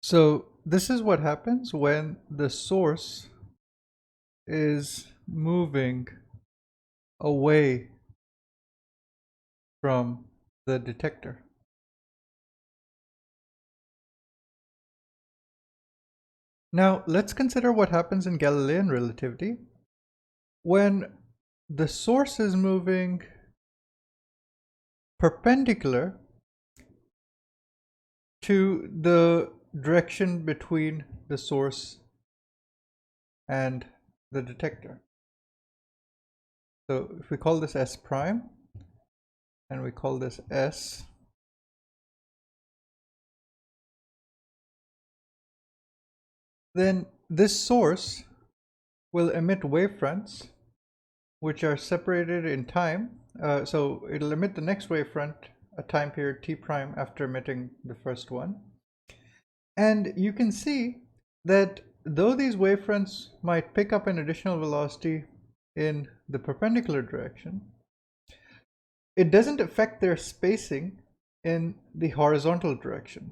So this is what happens when the source is moving away from the detector. Now let's consider what happens in Galilean relativity when the source is moving perpendicular to the direction between the source and the detector. So if we call this S prime and we call this S, then this source will emit wavefronts which are separated in time. So it'll emit the next wavefront a time period t prime after emitting the first one. And you can see that though these wavefronts might pick up an additional velocity in the perpendicular direction, it doesn't affect their spacing in the horizontal direction.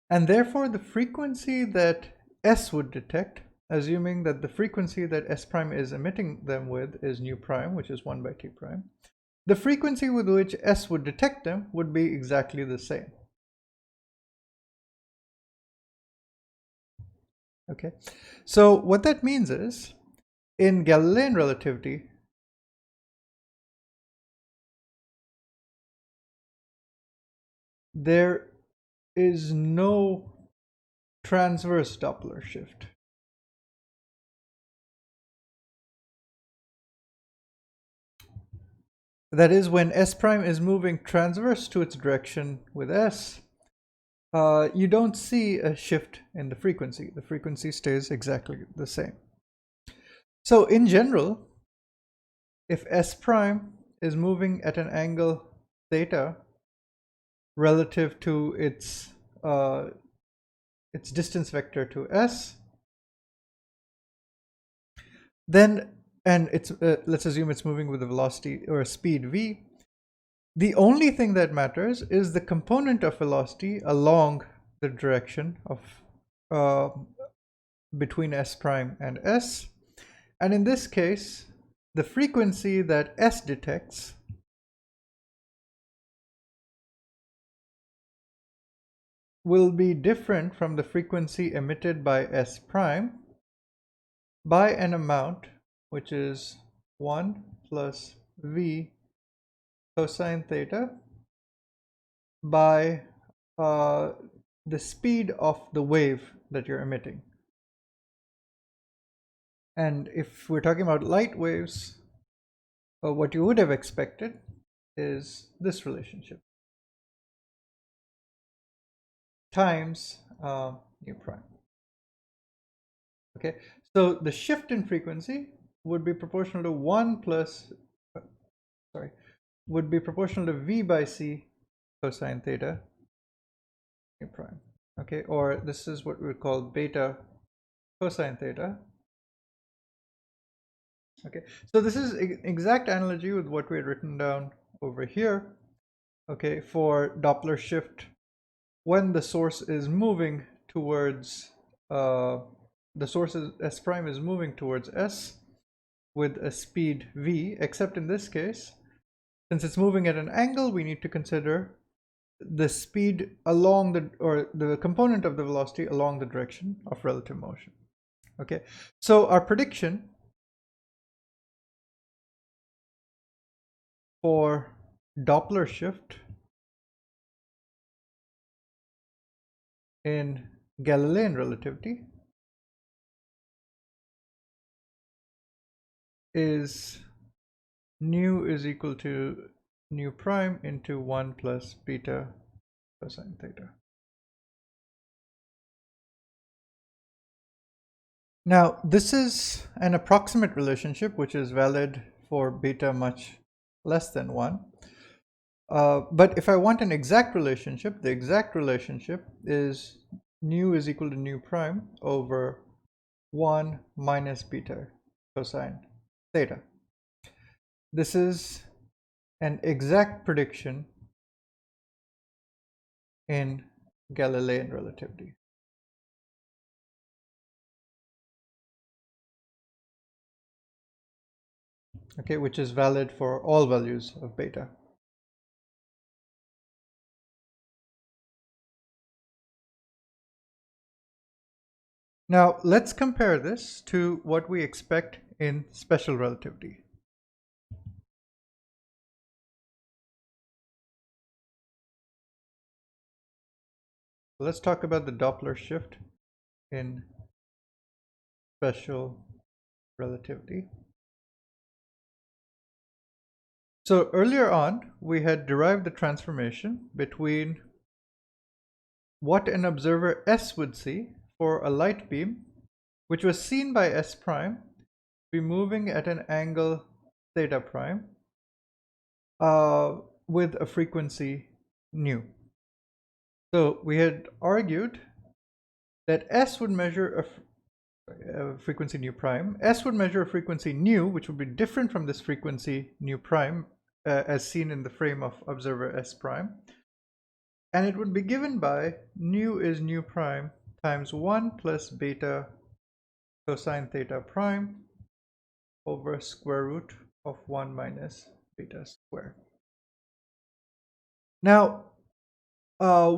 And therefore the frequency that S would detect, assuming that the frequency that S prime is emitting them with is nu prime, which is 1 by t prime, the frequency with which S would detect them would be exactly the same. Okay, so what that means is, in Galilean relativity, there is no transverse Doppler shift. That is, when S prime is moving transverse to its direction with S, you don't see a shift in the frequency. The frequency stays exactly the same. So in general, if S prime is moving at an angle theta relative to its distance vector to S, then, and it's let's assume it's moving with a velocity or a speed v, the only thing that matters is the component of velocity along the direction of between S prime and S. And in this case, the frequency that S detects will be different from the frequency emitted by S prime by an amount which is 1 plus v cosine theta by the speed of the wave that you're emitting. And if we're talking about light waves, what you would have expected is this relationship times nu prime. Okay, so the shift in frequency would be proportional to 1 plus, would be proportional to v by c cosine theta nu prime. Okay, or this is what we would call beta cosine theta. Okay, so this is exact analogy with what we had written down over here. Okay, for Doppler shift when the source is moving towards the source S prime is moving towards S with a speed v, except in this case, since it's moving at an angle, we need to consider the speed along the, or the component of the velocity along the direction of relative motion. Okay, so our prediction for Doppler shift in Galilean relativity is nu is equal to nu prime into 1 plus beta cosine theta. Now, this is an approximate relationship which is valid for beta much less than 1. But if I want an exact relationship, the exact relationship is nu is equal to nu prime over 1 minus beta cosine theta. This is an exact prediction in Galilean relativity. Okay, which is valid for all values of beta. Now, let's compare this to what we expect in special relativity. Let's talk about the Doppler shift in special relativity. So earlier on, we had derived the transformation between what an observer S would see for a light beam, which was seen by S prime, be moving at an angle theta prime with a frequency nu. So we had argued that S would measure a frequency nu prime. S would measure a frequency nu, which would be different from this frequency nu prime as seen in the frame of observer S prime. And it would be given by nu is nu prime times 1 plus beta cosine theta prime over square root of 1 minus beta square. Now,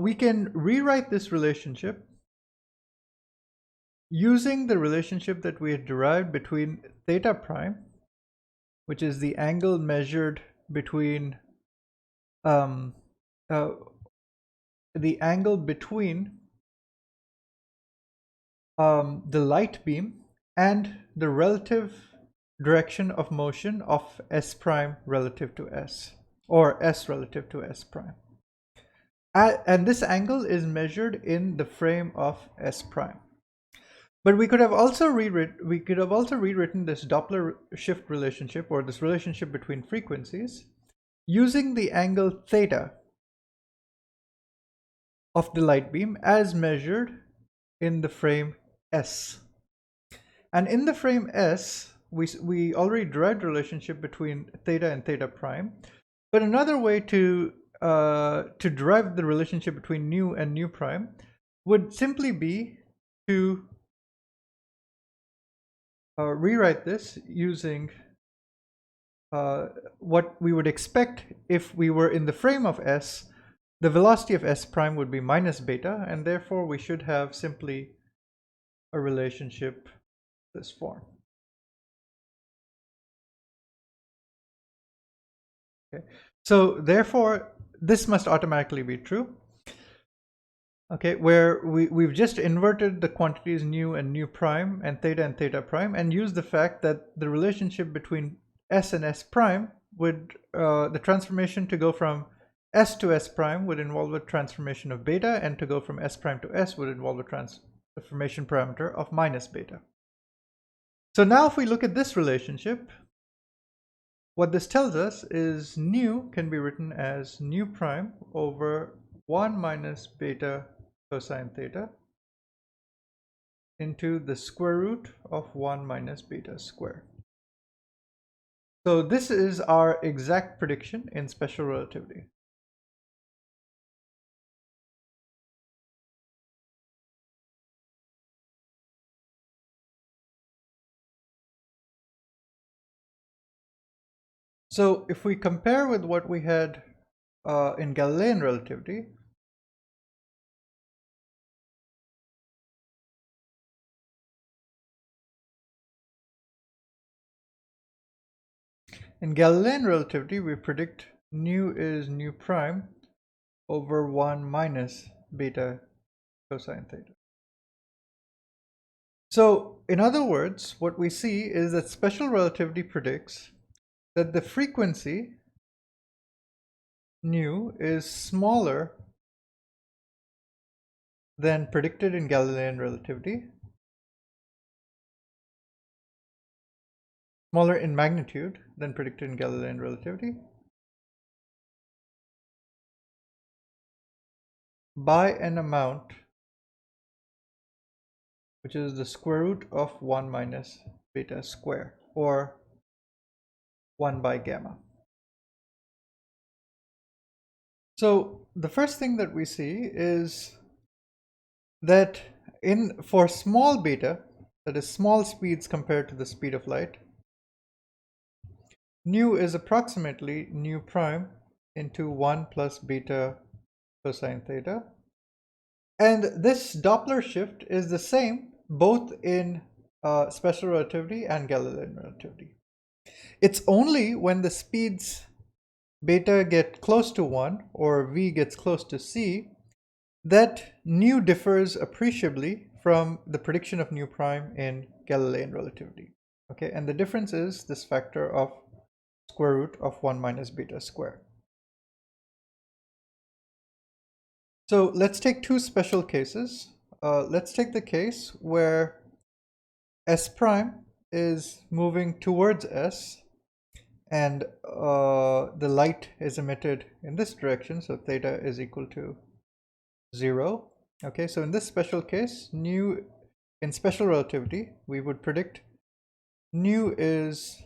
we can rewrite this relationship using the relationship that we had derived between theta prime, which is the angle measured between the angle between the light beam and the relative direction of motion of S prime relative to S, or S relative to S prime. And this angle is measured in the frame of S prime. But we could have also rewritten this Doppler shift relationship, or this relationship between frequencies, using the angle theta of the light beam as measured in the frame S. And in the frame S, we already derived the relationship between theta and theta prime. But another way to derive the relationship between nu and nu prime would simply be to rewrite this using what we would expect if we were in the frame of S. The velocity of S prime would be minus beta, and therefore we should have simply a relationship this form. Okay. So therefore, this must automatically be true. Okay, where we've just inverted the quantities nu and nu prime and theta prime, and used the fact that the relationship between S and S prime would, the transformation to go from S to S prime would involve a transformation of beta, and to go from S prime to S would involve a transformation parameter of minus beta. So now if we look at this relationship, what this tells us is nu can be written as nu prime over 1 minus beta cosine theta into the square root of 1 minus beta square. So this is our exact prediction in special relativity. So if we compare with what we had in Galilean relativity, we predict nu is nu prime over 1 minus beta cosine theta. So in other words, what we see is that special relativity predicts that the frequency nu is smaller than predicted in Galilean relativity, smaller in magnitude than predicted in Galilean relativity, by an amount which is the square root of 1 minus beta square, or 1 by gamma. So the first thing that we see is that for small beta, that is small speeds compared to the speed of light, nu is approximately nu prime into 1 plus beta cosine theta. And this Doppler shift is the same both in special relativity and Galilean relativity. It's only when the speeds beta get close to 1 or v gets close to c that nu differs appreciably from the prediction of nu prime in Galilean relativity. Okay, and the difference is this factor of square root of 1 minus beta squared. So let's take two special cases. Let's take the case where S prime is moving towards S and the light is emitted in this direction, so theta is equal to 0. Okay, so in this special case, nu in special relativity, we would predict nu is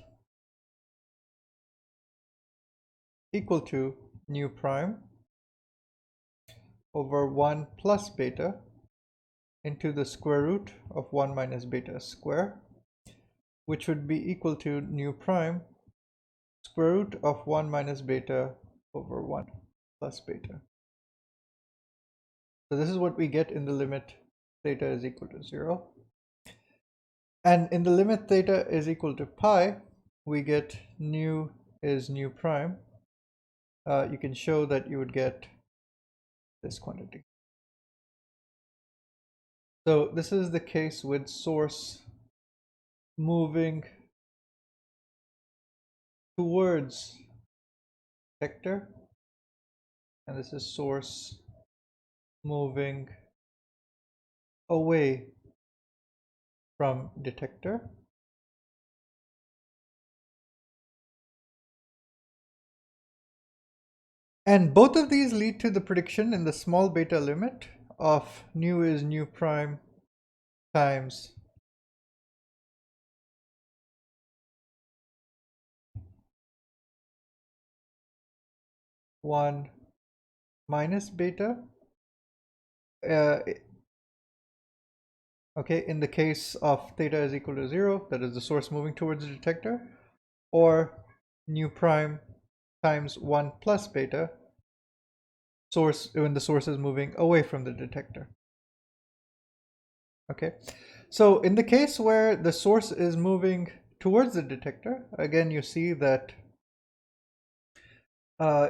equal to nu prime over 1 plus beta into the square root of 1 minus beta square, which would be equal to nu prime square root of 1 minus beta over 1 plus beta. So this is what we get in the limit theta is equal to 0. And in the limit theta is equal to pi, we get nu is nu prime. You can show that you would get this quantity. So this is the case with source moving towards detector, and this is source moving away from detector. And both of these lead to the prediction in the small beta limit of nu is nu prime times one minus beta. Okay, in the case of theta is equal to 0, that is the source moving towards the detector, or nu prime times 1 plus beta, source when the source is moving away from the detector. Okay, so in the case where the source is moving towards the detector, again you see that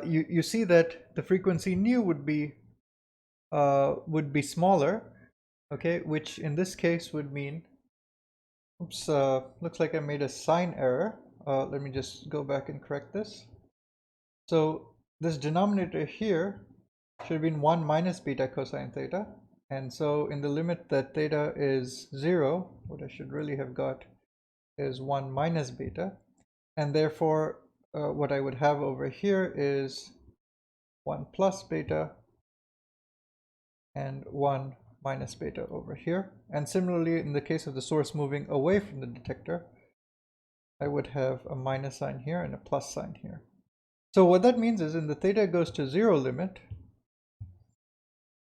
you see that the frequency nu would be smaller, okay, which in this case would mean, oops, looks like I made a sign error. Let me just go back and correct this. So this denominator here should have been 1 minus beta cosine theta, and so in the limit that theta is 0, what I should really have got is 1 minus beta, and therefore what I would have over here is 1 plus beta and 1 minus beta over here. And similarly, in the case of the source moving away from the detector, I would have a minus sign here and a plus sign here. So what that means is in the theta goes to 0 limit,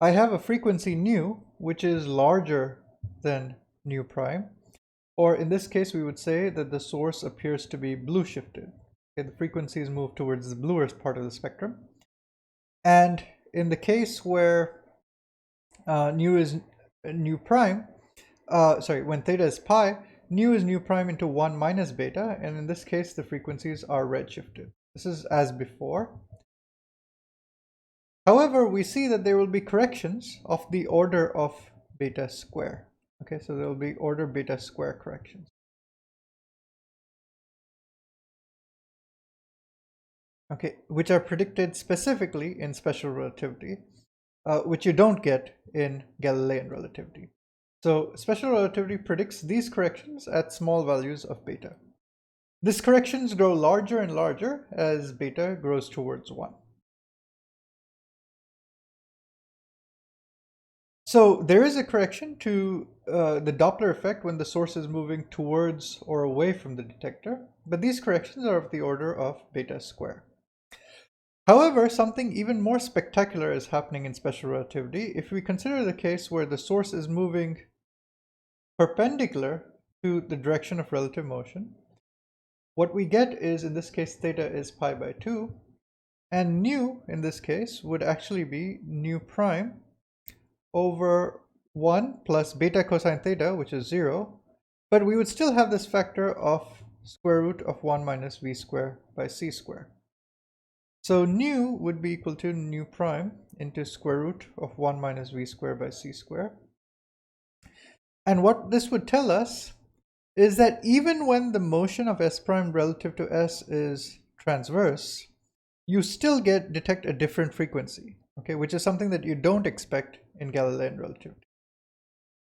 I have a frequency nu which is larger than nu prime, or in this case we would say that the source appears to be blue shifted. Okay, the frequencies move towards the bluer part of the spectrum. And in the case where nu is nu prime, when theta is pi, nu is nu prime into 1 minus beta, and in this case the frequencies are redshifted. This is as before. However, we see that there will be corrections of the order of beta square. Okay, so there will be order beta square corrections. Okay, which are predicted specifically in special relativity, which you don't get in Galilean relativity. So special relativity predicts these corrections at small values of beta. These corrections grow larger and larger as beta grows towards 1. So there is a correction to the Doppler effect when the source is moving towards or away from the detector, but these corrections are of the order of beta square. However, something even more spectacular is happening in special relativity if we consider the case where the source is moving perpendicular to the direction of relative motion. What we get is, in this case, theta is pi by 2, and nu in this case would actually be nu prime over 1 plus beta cosine theta, which is 0, but we would still have this factor of square root of 1 minus v square by c square. So nu would be equal to nu prime into square root of 1 minus v square by c square. And what this would tell us is that even when the motion of s prime relative to s is transverse, you still detect a different frequency, okay, which is something that you don't expect in Galilean relativity.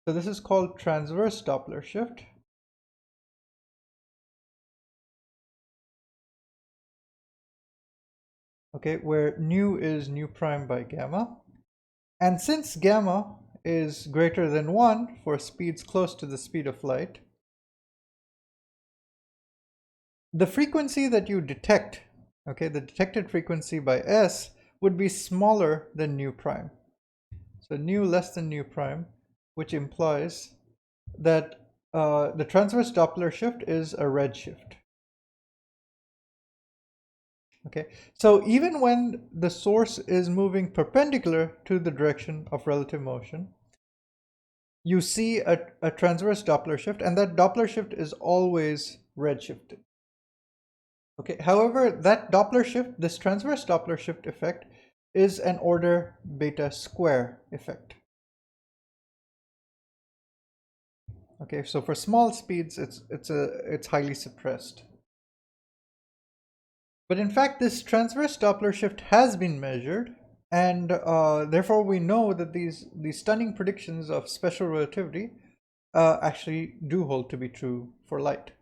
So this is called transverse Doppler shift. Okay, where nu is nu prime by gamma. And since gamma is greater than 1 for speeds close to the speed of light, the frequency that you detect, okay, the detected frequency by s would be smaller than nu prime. So nu less than nu prime, which implies that the transverse Doppler shift is a redshift. Okay, so even when the source is moving perpendicular to the direction of relative motion, you see a transverse Doppler shift, and that Doppler shift is always redshifted. Okay, however, that Doppler shift, this transverse Doppler shift effect, is an order beta square effect. Okay, so for small speeds, it's highly suppressed. But in fact, this transverse Doppler shift has been measured, and therefore we know that these stunning predictions of special relativity actually do hold to be true for light.